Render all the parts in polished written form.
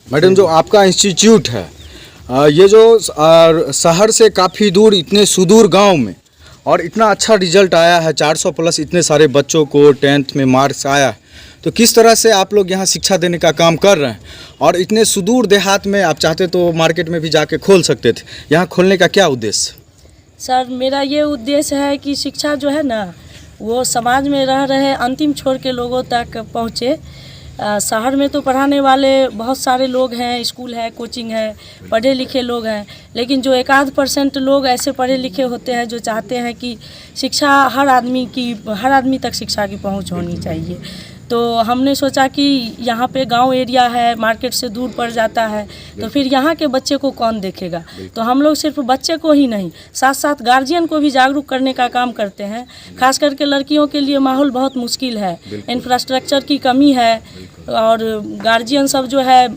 Madam, जो आपका institute है ये जो शहर से काफ़ी दूर इतने सुदूर गांव में और इतना अच्छा रिजल्ट आया है, 400 प्लस इतने सारे बच्चों को 10th में मार्क्स आया है, तो किस तरह से आप लोग यहाँ शिक्षा देने का काम कर रहे हैं? और इतने सुदूर देहात में आप चाहते तो मार्केट में भी जाके खोल सकते थे, यहाँ खोलने का क्या उद्देश्य? सर, मेरा ये उद्देश्य है कि शिक्षा जो है ना वो समाज में रह रहे अंतिम छोर के लोगों तक पहुँचे। शहर में तो पढ़ाने वाले बहुत सारे लोग हैं, स्कूल है, कोचिंग है, पढ़े लिखे लोग हैं, लेकिन जो 1-8% लोग ऐसे पढ़े लिखे होते हैं जो चाहते हैं कि शिक्षा हर आदमी तक शिक्षा की पहुंच होनी चाहिए। तो हमने सोचा कि यहाँ पे गांव एरिया है, मार्केट से दूर पड़ जाता है, तो फिर यहाँ के बच्चे को कौन देखेगा। तो हम लोग सिर्फ बच्चे को ही नहीं, साथ साथ गार्जियन को भी जागरूक करने का काम करते हैं। खास करके लड़कियों के लिए माहौल बहुत मुश्किल है, इंफ्रास्ट्रक्चर की कमी है और गार्जियन सब जो है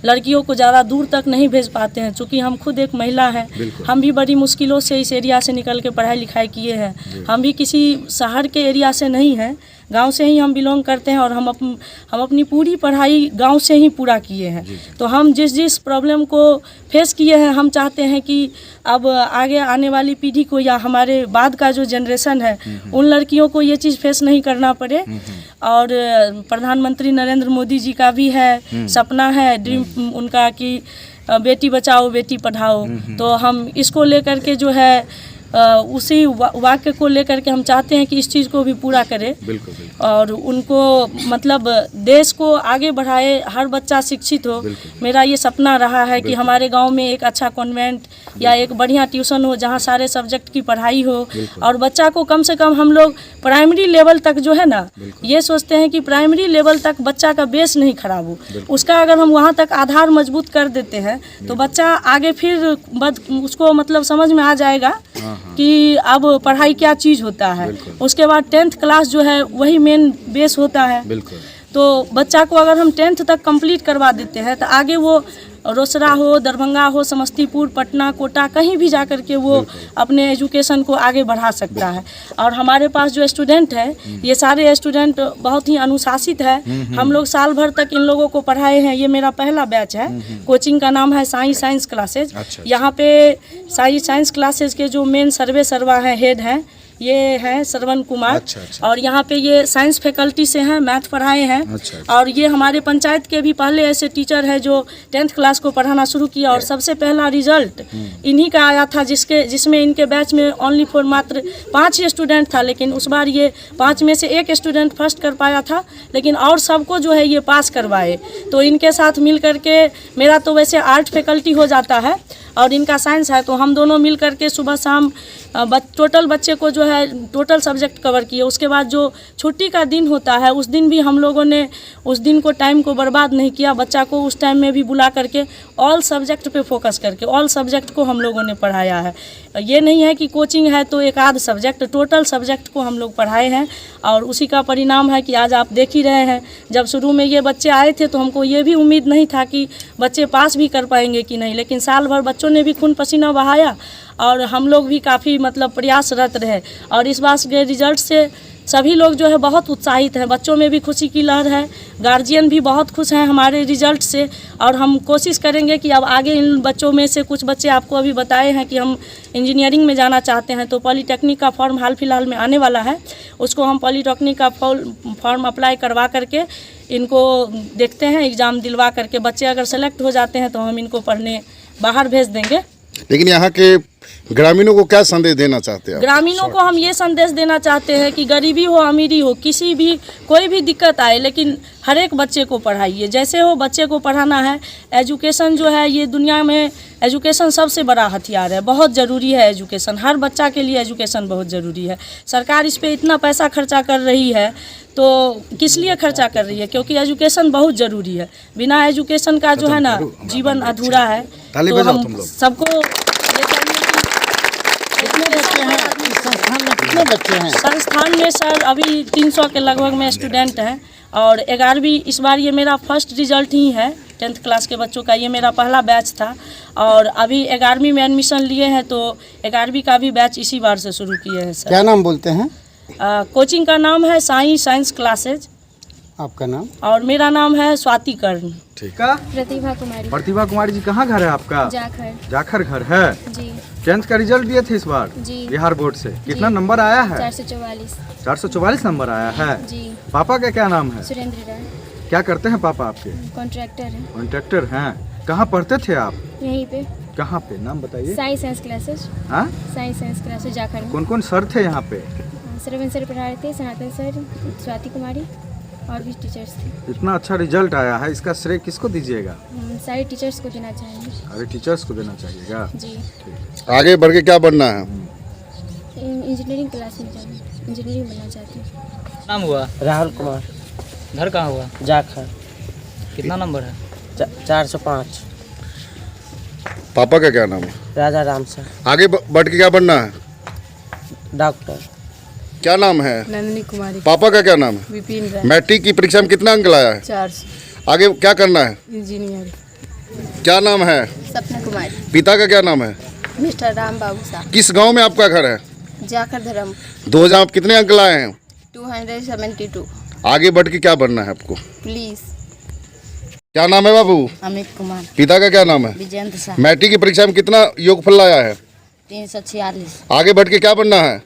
लड़कियों को ज़्यादा दूर तक नहीं भेज पाते हैं। चूँकि हम खुद एक महिला हैं, हम भी बड़ी मुश्किलों से इस एरिया से निकल के पढ़ाई लिखाई किए हैं। हम भी किसी शहर के एरिया से नहीं हैं, गांव से ही हम बिलोंग करते हैं और हम अपनी पूरी पढ़ाई गांव से ही पूरा किए हैं। तो हम जिस प्रॉब्लम को फेस किए हैं, हम चाहते हैं कि अब आगे आने वाली पीढ़ी को या हमारे बाद का जो जनरेशन है उन लड़कियों को ये चीज़ फेस नहीं करना पड़े। और प्रधानमंत्री नरेंद्र मोदी जी का भी है सपना है, ड्रीम उनका कि बेटी बचाओ बेटी पढ़ाओ। तो हम इसको लेकर के जो है उसी वाक्य को लेकर के हम चाहते हैं कि इस चीज़ को भी पूरा करें। बिल्कुल। और उनको मतलब देश को आगे बढ़ाए, हर बच्चा शिक्षित हो। मेरा ये सपना रहा है कि हमारे गांव में एक अच्छा कॉन्वेंट या एक बढ़िया ट्यूशन हो जहां सारे सब्जेक्ट की पढ़ाई हो और बच्चा को कम से कम हम लोग प्राइमरी लेवल तक जो है ना, ये सोचते हैं कि प्राइमरी लेवल तक बच्चा का बेस नहीं खराब हो। उसका अगर हम वहाँ तक आधार मजबूत कर देते हैं तो बच्चा आगे फिर उसको मतलब समझ में आ जाएगा कि अब पढ़ाई क्या चीज़ होता है। उसके बाद 10th क्लास जो है वही मेन बेस होता है। तो बच्चा को अगर हम 10th तक कंप्लीट करवा देते हैं तो आगे वो रोसड़ा हो, दरभंगा हो, समस्तीपुर, पटना, कोटा, कहीं भी जा कर के वो अपने एजुकेशन को आगे बढ़ा सकता है। और हमारे पास जो स्टूडेंट है, ये सारे स्टूडेंट बहुत ही अनुशासित है। हम लोग साल भर तक इन लोगों को पढ़ाए हैं। ये मेरा पहला बैच है। कोचिंग का नाम है साई साइंस क्लासेज। यहाँ पे साई साइंस क्लासेज के जो मेन सर्वा हैं, हेड हैं, ये हैं श्रवण कुमार। और यहाँ पे ये साइंस फैकल्टी से हैं, मैथ पढ़ाए हैं। और ये हमारे पंचायत के भी पहले ऐसे टीचर हैं जो 10th क्लास को पढ़ाना शुरू किया और सबसे पहला रिजल्ट इन्हीं का आया था, जिसमें इनके बैच में ओनली फॉर मात्र 5 ही स्टूडेंट था। लेकिन उस बार ये 5 में से एक स्टूडेंट फर्स्ट कर पाया था, लेकिन और सबको जो है ये पास करवाए। तो इनके साथ मिल करके, मेरा तो वैसे आर्ट फैकल्टी हो जाता है और इनका साइंस है, तो हम दोनों मिल करके सुबह शाम टोटल बच्चे को जो है टोटल सब्जेक्ट कवर किए। उसके बाद जो छुट्टी का दिन होता है उस दिन भी हम लोगों ने उस दिन को टाइम को बर्बाद नहीं किया। बच्चा को उस टाइम में भी बुला करके ऑल सब्जेक्ट पे फोकस करके ऑल सब्जेक्ट को हम लोगों ने पढ़ाया है। ये नहीं है कि कोचिंग है तो एक आध सब्जेक्ट, टोटल सब्जेक्ट को हम लोग पढ़ाए हैं। और उसी का परिणाम है कि आज आप देख ही रहे हैं। जब शुरू में ये बच्चे आए थे तो हमको ये भी उम्मीद नहीं था कि बच्चे पास भी कर पाएंगे कि नहीं, लेकिन साल भर बच्चों ने भी खून पसीना बहाया और हम लोग भी काफ़ी मतलब प्रयासरत रहे। और इस बार के रिजल्ट से सभी लोग जो है बहुत उत्साहित हैं, बच्चों में भी खुशी की लहर है, गार्जियन भी बहुत खुश हैं हमारे रिजल्ट से। और हम कोशिश करेंगे कि अब आगे इन बच्चों में से कुछ बच्चे आपको अभी बताए हैं कि हम इंजीनियरिंग में जाना चाहते हैं, तो पॉलीटेक्निक का फॉर्म हाल फिलहाल में आने वाला है, उसको हम पॉलीटेक्निक का फॉर्म अप्लाई करवा करके इनको देखते हैं, एग्ज़ाम दिलवा करके बच्चे अगर सेलेक्ट हो जाते हैं तो हम इनको पढ़ने बाहर भेज देंगे। लेकिन यहाँ के ग्रामीणों को क्या संदेश देना चाहते हैं? ग्रामीणों को हम ये संदेश देना चाहते हैं कि गरीबी हो अमीरी हो, किसी भी कोई भी दिक्कत आए, लेकिन हर एक बच्चे को पढ़ाइए, जैसे हो बच्चे को पढ़ाना है। एजुकेशन जो है ये दुनिया में एजुकेशन सबसे बड़ा हथियार है, बहुत ज़रूरी है एजुकेशन। हर बच्चा के लिए एजुकेशन बहुत ज़रूरी है। सरकार इस पर इतना पैसा खर्चा कर रही है तो किस लिए खर्चा कर रही है? क्योंकि एजुकेशन बहुत ज़रूरी है। बिना एजुकेशन का जो है ना जीवन अधूरा है। तो हम सबको कितने बच्चे हैं संस्थान में? सर अभी 300 के लगभग में स्टूडेंट हैं और 11वीं इस बार ये मेरा फर्स्ट रिजल्ट ही है। 10th क्लास के बच्चों का ये मेरा पहला बैच था और अभी 11वीं में एडमिशन लिए हैं, तो 11वीं का भी बैच इसी बार से शुरू किए हैं। सर क्या नाम बोलते हैं? कोचिंग का नाम है साई साइंस क्लासेज। आपका नाम? और मेरा नाम है स्वाति कर्ण। ठीक है। प्रतिभा कुमारी। प्रतिभा कुमारी जी, कहाँ घर है आपका? जाखर। जाखर घर है। जी 10th का रिजल्ट दिए थे इस बार जी। बिहार बोर्ड से, कितना जी। नंबर आया है? 444। 444 नंबर आया है। जी पापा का क्या नाम है? सुरेंद्र राय। क्या करते हैं पापा आपके? कॉन्ट्रैक्टर है कॉन्ट्रैक्टर हैं। कहाँ पढ़ते थे आप? यहीं पे। कहाँ पे, नाम बताइए। Science classes. हाँ, साइंस क्लासेस जाखर में। कौन कौन सर थे यहाँ पे? श्रवण सर पढ़ा रहे थे, सनातन सर, स्वाति कुमारी और भी टीचर्स थे। इतना अच्छा रिजल्ट आया है, इसका श्रेय किसको दीजिएगा? हम सारे टीचर्स को देना चाहेंगे। अरे टीचर्स को देना चाहिएगा। जी आगे बढ़ के क्या बनना है? इंजीनियरिंग क्लास में जाना, इंजीनियरिंग बनना चाहती हूँ। नाम हुआ? राहुल कुमार। घर कहाँ हुआ? जाखर। कितना नंबर है? 405। पापा का क्या नाम है? राजा राम सर। आगे बढ़ के क्या बनना है? डॉक्टर। क्या नाम है? नंदिनी कुमारी। पापा का क्या नाम है? विपिन राय। मैट्रिक की परीक्षा में कितना अंक लाया है? 400। आगे क्या करना है? इंजीनियर। क्या नाम है? सपना कुमारी। पिता का क्या नाम है? मिस्टर राम बाबू साहब। किस गांव में आपका घर है? जाखर धर्म। 2000 आप कितने अंक लाए हैं? 272। आगे बढ़ के क्या बनना है आपको? पुलिस। क्या नाम है बाबू? अमित कुमार। पिता का क्या नाम है? विजेंद्र शाह। मैट्रिक की परीक्षा में कितना योगफल लाया है? 346। आगे बढ़ के क्या बनना है?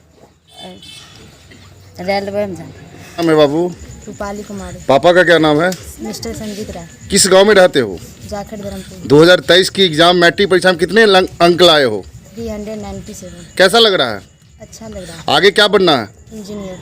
रेलवे में नाम है बाबू? रूपाली कुमारी। पापा का क्या नाम है? मिस्टर संजीत राय। किस गांव में रहते हो? जाखड़ धर्मपुर। 2023 की एग्जाम मैट्रिक परीक्षा में कितने अंक लाए हो? 397। कैसा लग रहा है? अच्छा लग रहा है। आगे क्या बनना है? इंजीनियर।